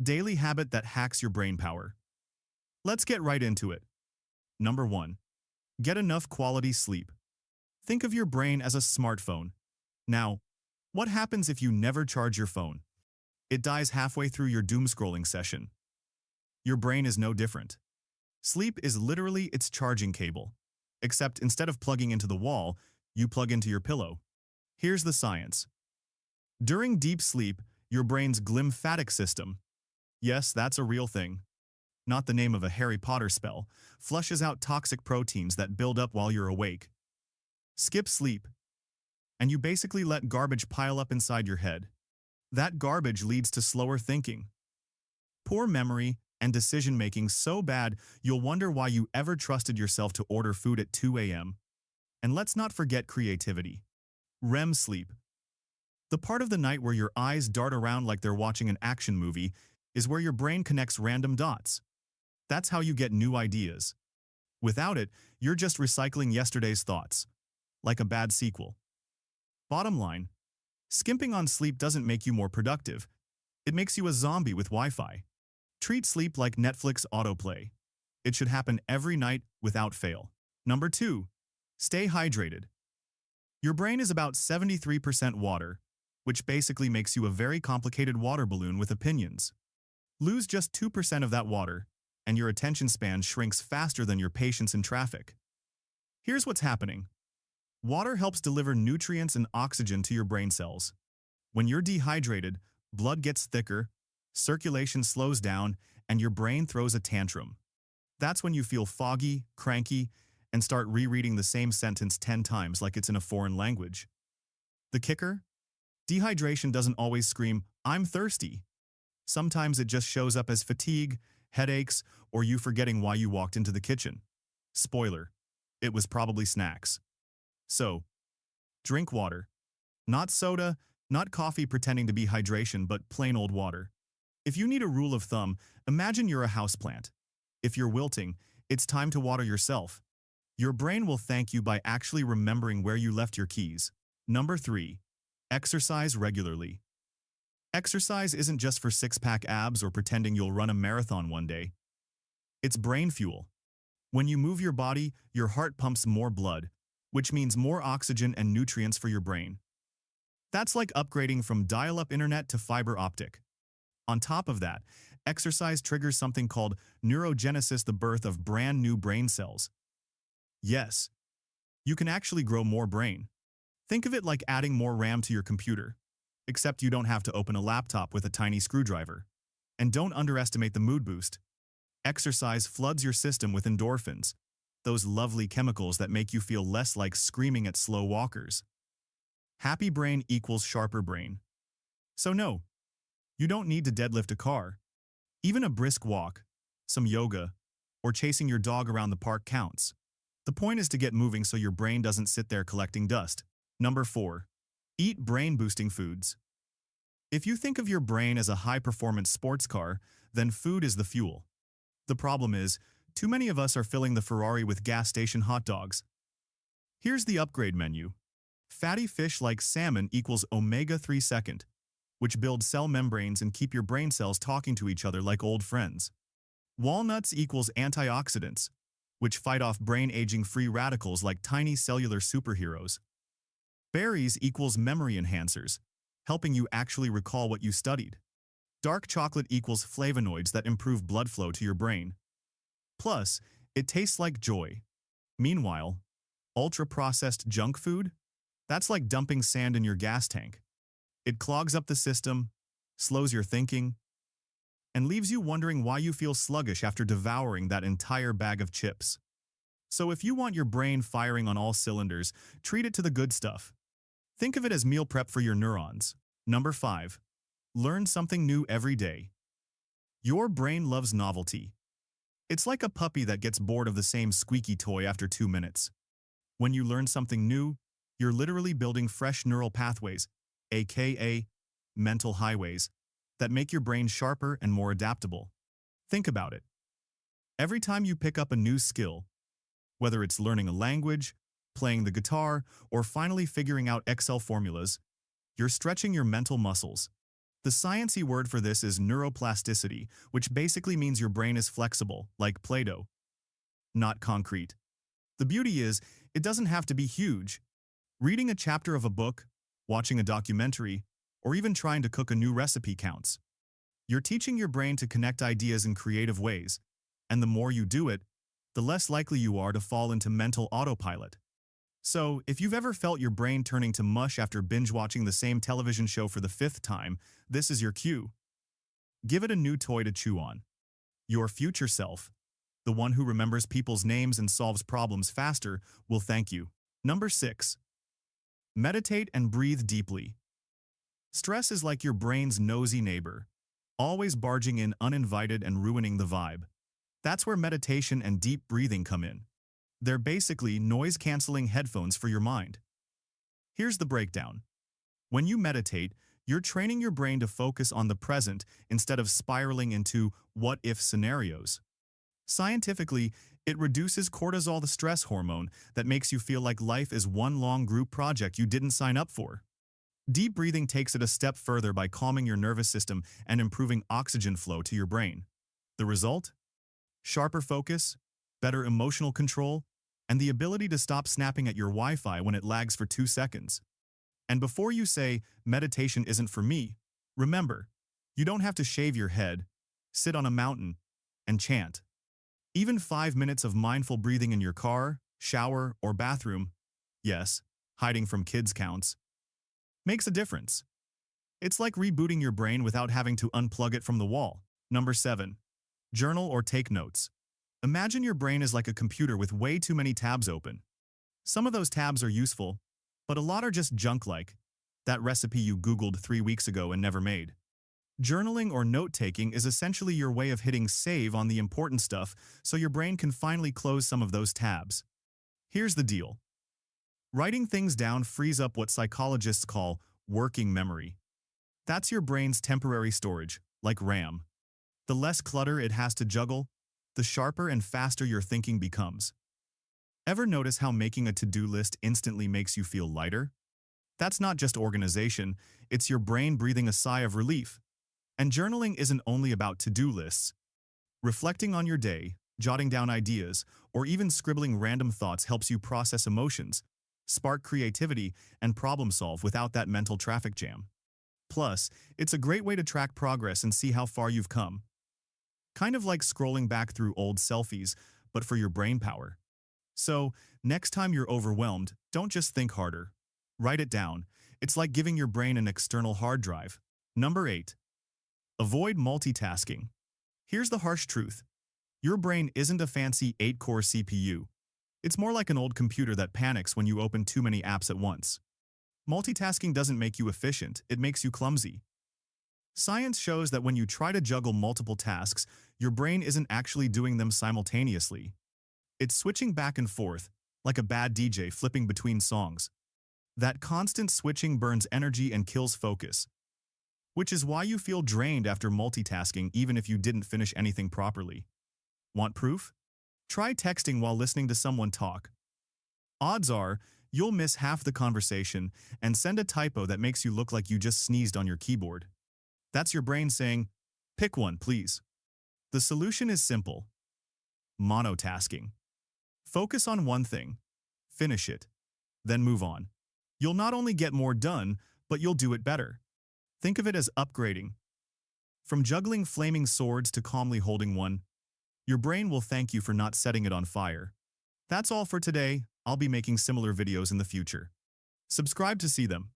Daily habit that hacks your brain power. Let's get right into it. Number 1. Get enough quality sleep. Think of your brain as a smartphone. Now, what happens if you never charge your phone? It dies halfway through your doom scrolling session. Your brain is no different. Sleep is literally its charging cable. Except instead of plugging into the wall, you plug into your pillow. Here's the science. During deep sleep, your brain's glymphatic system, yes, that's a real thing, not the name of a Harry Potter spell, flushes out toxic proteins that build up while you're awake. Skip sleep, and you basically let garbage pile up inside your head. That garbage leads to slower thinking, poor memory, and decision-making so bad you'll wonder why you ever trusted yourself to order food at 2 a.m. And let's not forget creativity. REM sleep. The part of the night where your eyes dart around like they're watching an action movie is where your brain connects random dots. That's how you get new ideas. Without it, you're just recycling yesterday's thoughts, like a bad sequel. Bottom line, skimping on sleep doesn't make you more productive. It makes you a zombie with Wi-Fi. Treat sleep like Netflix autoplay. It should happen every night without fail. Number 2. Stay hydrated. Your brain is about 73% water, which basically makes you a very complicated water balloon with opinions. Lose just 2% of that water, and your attention span shrinks faster than your patience in traffic. Here's what's happening. Water helps deliver nutrients and oxygen to your brain cells. When you're dehydrated, blood gets thicker, circulation slows down, and your brain throws a tantrum. That's when you feel foggy, cranky, and start rereading the same sentence 10 times like it's in a foreign language. The kicker? Dehydration doesn't always scream, "I'm thirsty." Sometimes it just shows up as fatigue, headaches, or you forgetting why you walked into the kitchen. Spoiler, it was probably snacks. So, drink water. Not soda, not coffee pretending to be hydration, but plain old water. If you need a rule of thumb, imagine you're a houseplant. If you're wilting, it's time to water yourself. Your brain will thank you by actually remembering where you left your keys. Number 3. Exercise regularly. Exercise isn't just for six-pack abs or pretending you'll run a marathon one day. It's brain fuel. When you move your body, your heart pumps more blood, which means more oxygen and nutrients for your brain. That's like upgrading from dial-up internet to fiber optic. On top of that, exercise triggers something called neurogenesis, the birth of brand new brain cells. Yes, you can actually grow more brain. Think of it like adding more RAM to your computer, except you don't have to open a laptop with a tiny screwdriver. And don't underestimate the mood boost. Exercise floods your system with endorphins, those lovely chemicals that make you feel less like screaming at slow walkers. Happy brain equals sharper brain. So no, you don't need to deadlift a car. Even a brisk walk, some yoga, or chasing your dog around the park counts. The point is to get moving so your brain doesn't sit there collecting dust. Number 4. Eat brain-boosting foods. If you think of your brain as a high-performance sports car, then food is the fuel. The problem is, too many of us are filling the Ferrari with gas station hot dogs. Here's the upgrade menu. Fatty fish like salmon equals omega-3 second, which build cell membranes and keep your brain cells talking to each other like old friends. Walnuts equals antioxidants, which fight off brain-aging free radicals like tiny cellular superheroes. Berries equals memory enhancers, helping you actually recall what you studied. Dark chocolate equals flavonoids that improve blood flow to your brain. Plus, it tastes like joy. Meanwhile, ultra-processed junk food? That's like dumping sand in your gas tank. It clogs up the system, slows your thinking, and leaves you wondering why you feel sluggish after devouring that entire bag of chips. So if you want your brain firing on all cylinders, treat it to the good stuff. Think of it as meal prep for your neurons. Number 5. Learn something new every day. Your brain loves novelty. It's like a puppy that gets bored of the same squeaky toy after 2 minutes. When you learn something new, you're literally building fresh neural pathways, aka mental highways, that make your brain sharper and more adaptable. Think about it. Every time you pick up a new skill, whether it's learning a language, playing the guitar, or finally figuring out Excel formulas, you're stretching your mental muscles. The sciencey word for this is neuroplasticity, which basically means your brain is flexible, like Play-Doh, not concrete. The beauty is, it doesn't have to be huge. Reading a chapter of a book, watching a documentary, or even trying to cook a new recipe counts. You're teaching your brain to connect ideas in creative ways, and the more you do it, the less likely you are to fall into mental autopilot. So, if you've ever felt your brain turning to mush after binge-watching the same television show for the 5th time, this is your cue. Give it a new toy to chew on. Your future self, the one who remembers people's names and solves problems faster, will thank you. Number 6. Meditate and breathe deeply. Stress is like your brain's nosy neighbor, always barging in uninvited and ruining the vibe. That's where meditation and deep breathing come in. They're basically noise-canceling headphones for your mind. Here's the breakdown. When you meditate, you're training your brain to focus on the present instead of spiraling into what-if scenarios. Scientifically, it reduces cortisol, the stress hormone that makes you feel like life is one long group project you didn't sign up for. Deep breathing takes it a step further by calming your nervous system and improving oxygen flow to your brain. The result? Sharper focus, better emotional control, and the ability to stop snapping at your Wi-Fi when it lags for 2 seconds. And before you say, meditation isn't for me, remember, you don't have to shave your head, sit on a mountain, and chant. Even 5 minutes of mindful breathing in your car, shower, or bathroom, yes, hiding from kids counts, makes a difference. It's like rebooting your brain without having to unplug it from the wall. Number 7. Journal or take notes. Imagine your brain is like a computer with way too many tabs open. Some of those tabs are useful, but a lot are just junk, like that recipe you Googled 3 weeks ago and never made. Journaling or note-taking is essentially your way of hitting save on the important stuff so your brain can finally close some of those tabs. Here's the deal. Writing things down frees up what psychologists call working memory. That's your brain's temporary storage, like RAM. The less clutter it has to juggle, the sharper and faster your thinking becomes. Ever notice how making a to-do list instantly makes you feel lighter? That's not just organization, it's your brain breathing a sigh of relief. And journaling isn't only about to-do lists. Reflecting on your day, jotting down ideas, or even scribbling random thoughts helps you process emotions, spark creativity, and problem solve without that mental traffic jam. Plus, it's a great way to track progress and see how far you've come. Kind of like scrolling back through old selfies, but for your brain power. So, next time you're overwhelmed, don't just think harder. Write it down. It's like giving your brain an external hard drive. Number 8. Avoid multitasking. Here's the harsh truth. Your brain isn't a fancy 8-core CPU. It's more like an old computer that panics when you open too many apps at once. Multitasking doesn't make you efficient, it makes you clumsy. Science shows that when you try to juggle multiple tasks, your brain isn't actually doing them simultaneously. It's switching back and forth, like a bad DJ flipping between songs. That constant switching burns energy and kills focus, which is why you feel drained after multitasking even if you didn't finish anything properly. Want proof? Try texting while listening to someone talk. Odds are, you'll miss half the conversation and send a typo that makes you look like you just sneezed on your keyboard. That's your brain saying, pick one, please. The solution is simple. Monotasking. Focus on one thing, finish it, then move on. You'll not only get more done, but you'll do it better. Think of it as upgrading. From juggling flaming swords to calmly holding one, your brain will thank you for not setting it on fire. That's all for today. I'll be making similar videos in the future. Subscribe to see them.